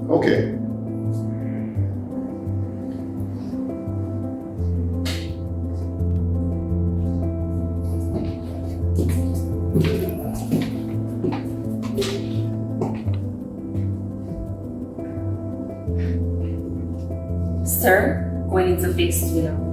Okay. Sir, going into fixed studio.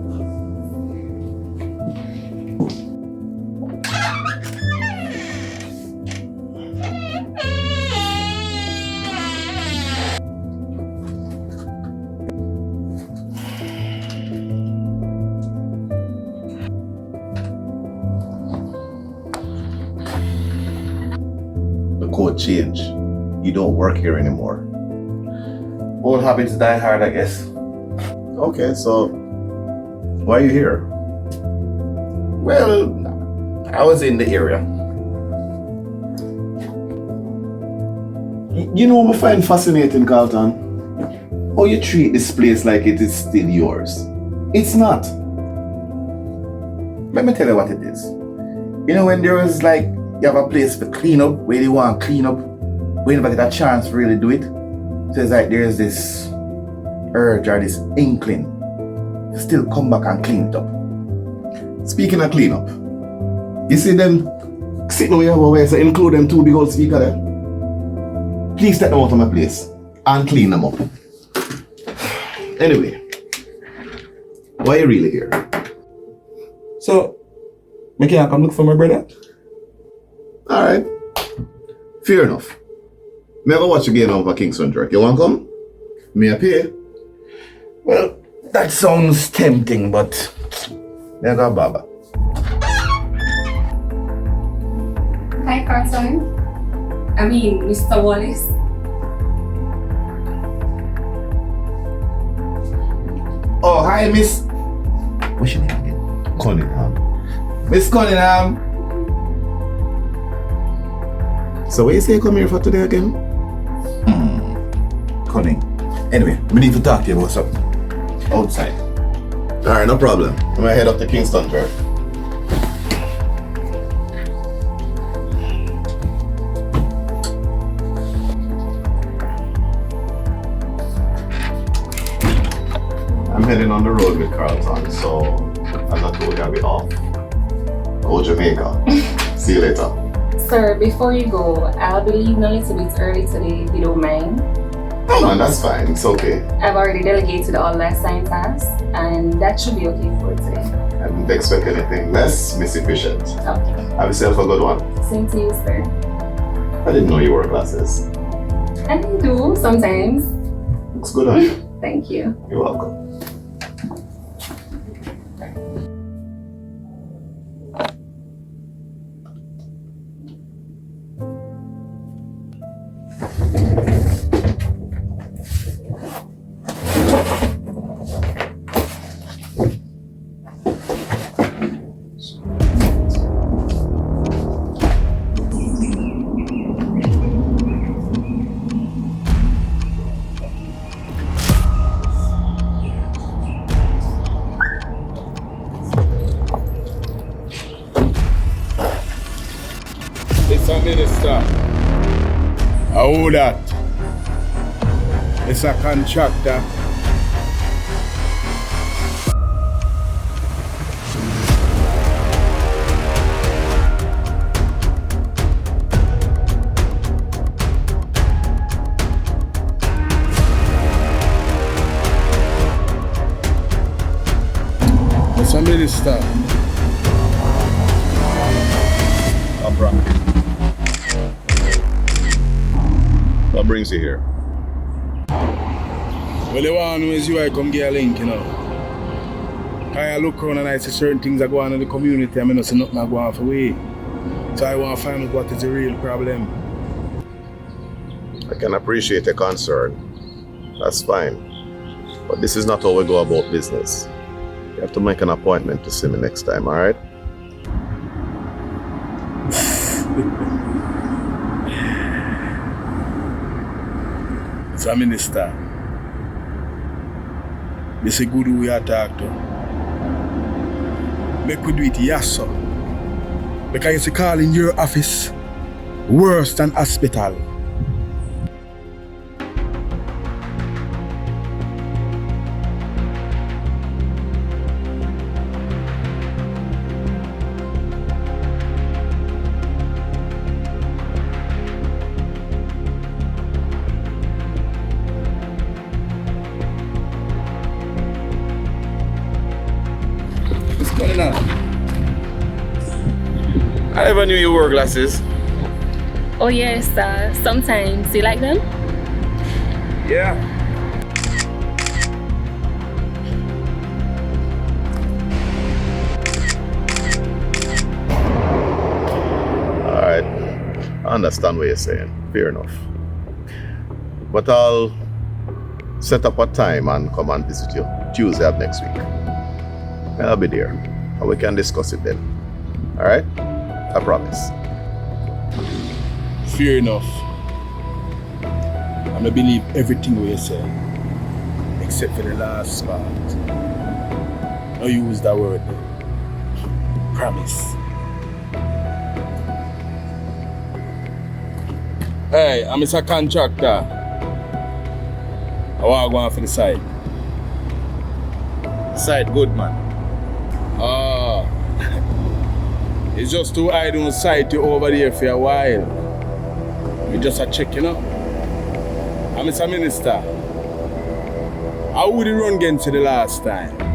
The code changed. You don't work here anymore. Old habits die hard, I guess. Okay, so why are you here? Well, I was in the area. You know what I find fascinating, Carlton? How you treat this place like it is still yours. It's not. Let me tell you what it is. You know when there is like, you have a place to clean up, where you want to clean up, we never get a chance to really do it. So it's like there's this urge or this inkling to still come back and clean it up. Speaking of clean up, you see them sitting over here, so include them two big old speakers there. Please take them out of my place and clean them up. Anyway, why are you really here? So, me can come look for my brother? Alright. Fair enough. Me ever watch a game over Kingston Drake. You want to come? Me a pay. Well, that sounds tempting, but I got Baba. Hi, Carson. I mean, Mr. Wallace. Oh, hi, Miss. What's your name again? Cunningham. Miss Cunningham. So what you say you come here for today again? Cunning. Anyway, we need to talk to you about something. Outside. Alright, no problem. I'm gonna head up to Kingston Drake. I'm heading on the road with Carlton, so as I told you, I'll be off. Go Jamaica. See you later. Sir, before you go, I'll be leaving a little bit early today if you don't mind. Oh man, that's fine. It's okay. I've already delegated all my assigned tasks, and that should be okay for today. I didn't expect anything less, Miss Efficient. Okay. Have yourself a good one. Same to you, sir. I didn't know you wore glasses. I do sometimes. Looks good on you. Thank you. You're welcome. Mr. Minister, how that? It's a contractor. Mr. Minister. What brings you here? Well, the one who is you, I come get a link, you know. I look around and I see certain things that go on in the community and I don't see nothing that go on for way. So I want to find out what is the real problem. I can appreciate your concern. That's fine. But this is not how we go about business. You have to make an appointment to see me next time, alright? Mr. Minister, this is a good way to talk to. Make we do it, yes, sir. Because it's calling your office worse than hospital. never knew you wore glasses. Oh yes, sometimes. You like them? Yeah. Alright. I understand what you're saying. Fair enough. But I'll set up a time and come and visit you Tuesday of next week. I'll be there. And we can discuss it then. Alright? I promise. Fair enough. I believe everything what you say, except for the last part. No use that word. Promise. Hey, I'm a contractor. I want to go on for the site. Side good, man. It's just too I don't sight you over there for a while. We just a check, you know. I'm a minister. How would you run against the last time?